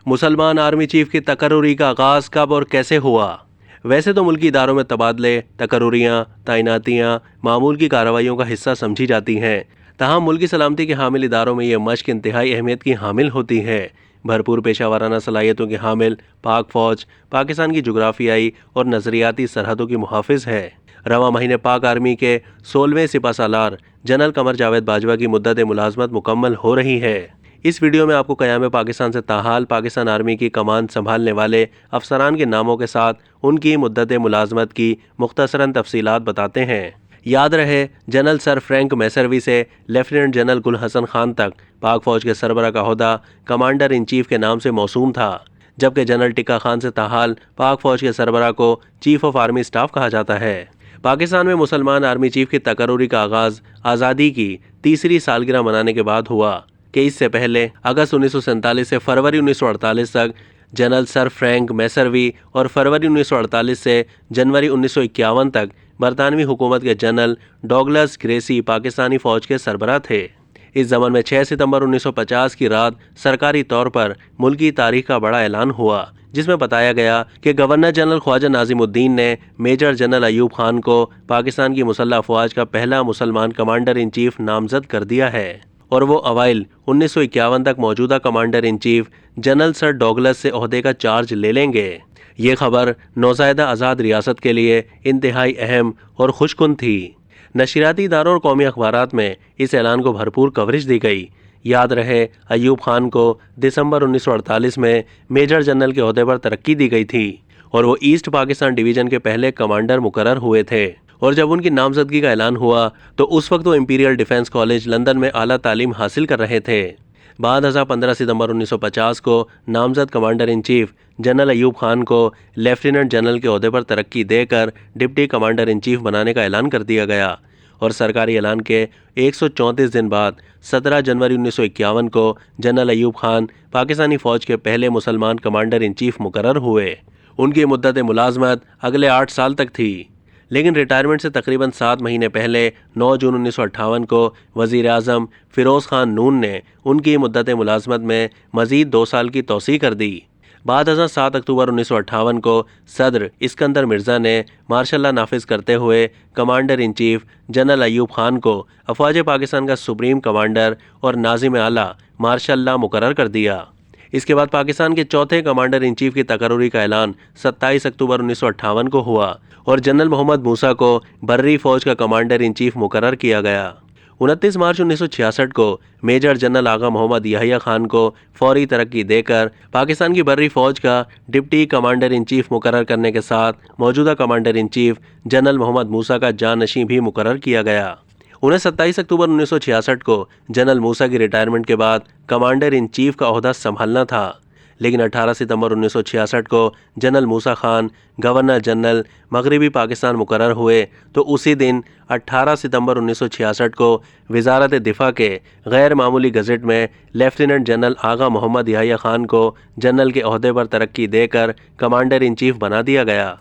مسلمان army chief کی تقرری کا آغاز کب اور کیسے ہوا؟ ویسے تو ملکی اداروں میں تبادلے، تقرریاں، تعیناتیاں معمول کی کارروائیوں کا حصہ سمجھی جاتی ہیں، تاہم ملکی سلامتی کے حامل اداروں میں یہ مشق انتہائی اہمیت کی حامل ہوتی ہے۔ بھرپور پیشہ ورانہ صلاحیتوں کی حامل پاک فوج پاکستان کی جغرافیائی اور نظریاتی سرحدوں کی محافظ ہے۔ رواں مہینے پاک آرمی کے 16ویں سپہ سالار جنرل قمر جاوید باجوہ کی مدت ملازمت مکمل ہو رہی ہے۔ اس ویڈیو میں آپ کو قیام پاکستان سے تاحال پاکستان آرمی کی کمان سنبھالنے والے افسران کے ناموں کے ساتھ ان کی مدت ملازمت کی مختصراً تفصیلات بتاتے ہیں۔ یاد رہے، جنرل سر فرینک میسروی سے لیفٹیننٹ جنرل گل حسن خان تک پاک فوج کے سربراہ کا عہدہ کمانڈر ان چیف کے نام سے موسوم تھا، جبکہ جنرل ٹکا خان سے تاحال پاک فوج کے سربراہ کو چیف آف آرمی اسٹاف کہا جاتا ہے۔ پاکستان میں مسلمان آرمی چیف کی تقرری کا آغاز آزادی کی تیسری سالگرہ منانے کے بعد ہوا کہ اس سے پہلے اگست 1947 سے فروری 1948 تک جنرل سر فرینک میسروی اور فروری 1948 سے جنوری 1951 تک برطانوی حکومت کے جنرل ڈاگلس گریسی پاکستانی فوج کے سربراہ تھے۔ اس زمن میں 6 ستمبر 1950 کی رات سرکاری طور پر ملکی تاریخ کا بڑا اعلان ہوا، جس میں بتایا گیا کہ گورنر جنرل خواجہ ناظم الدین نے میجر جنرل ایوب خان کو پاکستان کی مسلح افواج کا پہلا مسلمان کمانڈر ان چیف نامزد کر دیا ہے، اور وہ اوائل 1951 تک موجودہ commander in chief general sir Douglas سے عہدے کا چارج لے لیں گے۔ یہ خبر نوزائیدہ آزاد ریاست کے لیے انتہائی اہم اور خوشکن تھی۔ نشریاتی اداروں اور قومی اخبارات میں اس اعلان کو بھرپور کوریج دی گئی۔ یاد رہے، ایوب خان کو دسمبر 1948 میں میجر جنرل کے عہدے پر ترقی دی گئی تھی اور وہ ایسٹ پاکستان ڈویژن کے پہلے کمانڈر مقرر ہوئے تھے، اور جب ان کی نامزدگی کا اعلان ہوا تو اس وقت وہ امپیریل ڈیفنس کالج لندن میں اعلیٰ تعلیم حاصل کر رہے تھے۔ بعد ازاں 15 ستمبر 1950 کو نامزد commander in chief general Ayub Khan کو لیفٹیننٹ جنرل کے عہدے پر ترقی دے کر ڈپٹی کمانڈر ان چیف بنانے کا اعلان کر دیا گیا، اور سرکاری اعلان کے 134 دن بعد 17 جنوری 1951 کو جنرل ایوب خان پاکستانی فوج کے پہلے مسلمان کمانڈر ان چیف مقرر ہوئے۔ ان کی مدت ملازمت اگلے 8 سال تک تھی، لیکن ریٹائرمنٹ سے تقریباً 7 مہینے پہلے 9 جون 1958 کو وزیر اعظم فیروز خان نون نے ان کی مدت ملازمت میں مزید 2 سال کی توسیع کر دی۔ بعد ازاں 7 اکتوبر 1958 کو صدر اسکندر مرزا نے مارشل لا نافذ کرتے ہوئے commander in chief general Ayub Khan کو افواج پاکستان کا سپریم کمانڈر اور ناظم اعلیٰ مارشل لا مقرر کر دیا۔ اس کے بعد پاکستان کے چوتھے کمانڈر ان چیف کی تقرری کا اعلان 27 اکتوبر 1958 کو ہوا، اور جنرل محمد موسیٰ کو بری فوج کا کمانڈر ان چیف مقرر کیا گیا۔ 29 مارچ 1966 کو میجر جنرل آغا محمد یحییٰ خان کو فوری ترقی دے کر پاکستان کی بری فوج کا ڈپٹی کمانڈر ان چیف مقرر کرنے کے ساتھ موجودہ کمانڈر ان چیف جنرل محمد موسیٰ کا جانشین بھی مقرر کیا گیا۔ انہیں 27 اکتوبر 1966 کو جنرل موسیٰ کی ریٹائرمنٹ کے بعد کمانڈر ان چیف کا عہدہ سنبھالنا تھا، لیکن 18 ستمبر 1966 کو جنرل موسیٰ خان گورنر جنرل مغربی پاکستان مقرر ہوئے، تو اسی دن 18 ستمبر 1966 کو وزارت دفاع کے غیر معمولی گزٹ میں لیفٹیننٹ جنرل آغا محمد یحییٰ خان کو جنرل کے عہدے پر ترقی دے کر کمانڈر ان چیف بنا دیا گیا۔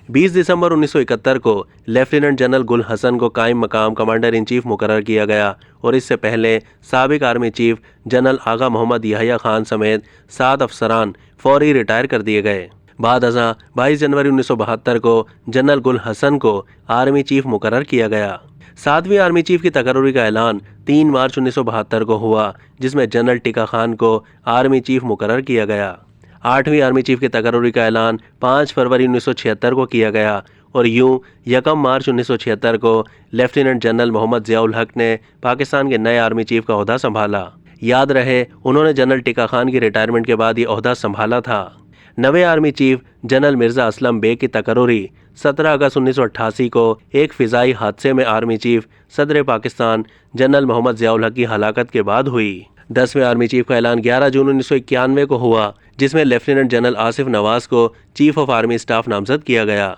20 دسمبر 1971 کو لیفٹیننٹ جنرل گل حسن کو قائم مقام کمانڈر ان چیف مقرر کیا گیا، اور اس سے پہلے سابق army chief general Agha Muhammad Yahya Khan سمیت 7 افسران فوری ریٹائر کر دیے گئے۔ بعد ازاں 22 جنوری 1972 کو جنرل گل حسن کو آرمی چیف مقرر کیا گیا۔ 7ویں آرمی چیف کی تقرری کا اعلان 3 مارچ 1972 کو ہوا، جس میں جنرل ٹکا خان کو آرمی چیف مقرر کیا گیا۔ 8ویں آرمی چیف کی تقرری کا اعلان 5 فروری 1976 کو کیا گیا، اور یوں 1 مارچ 1976 کو لیفٹیننٹ جنرل محمد ضیاء الحق نے پاکستان کے نئے آرمی چیف کا عہدہ سنبھالا۔ یاد رہے، انہوں نے جنرل ٹکا خان کی ریٹائرمنٹ کے بعد یہ عہدہ سنبھالا تھا۔ نویں army chief general Mirza Aslam Beg کی تقرری 17 اگست 1988 کو ایک فضائی حادثے میں آرمی چیف صدر پاکستان جنرل محمد ضیاء الحق کی ہلاکت کے بعد ہوئی۔ 10ویں آرمی چیف کا اعلان 11 جون 1991 کو ہوا، جس میں لیفٹیننٹ جنرل آصف نواز کو چیف آف آرمی اسٹاف نامزد کیا گیا۔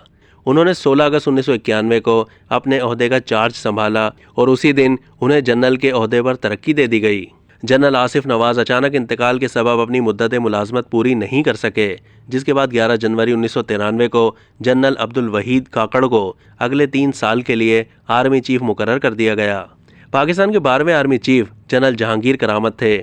انہوں نے 16 اگست 1991 کو اپنے عہدے کا چارج سنبھالا، اور اسی دن انہیں جنرل کے عہدے پر ترقی دے دی گئی۔ جنرل آصف نواز اچانک انتقال کے سبب اپنی مدت ملازمت پوری نہیں کر سکے، جس کے بعد 11 جنوری 1993 کو جنرل عبدالوحید کاکڑ کو اگلے 3 سال کے لیے آرمی چیف مقرر کر دیا گیا۔ پاکستان کے 12ویں آرمی چیف جنرل جہانگیر کرامت تھے،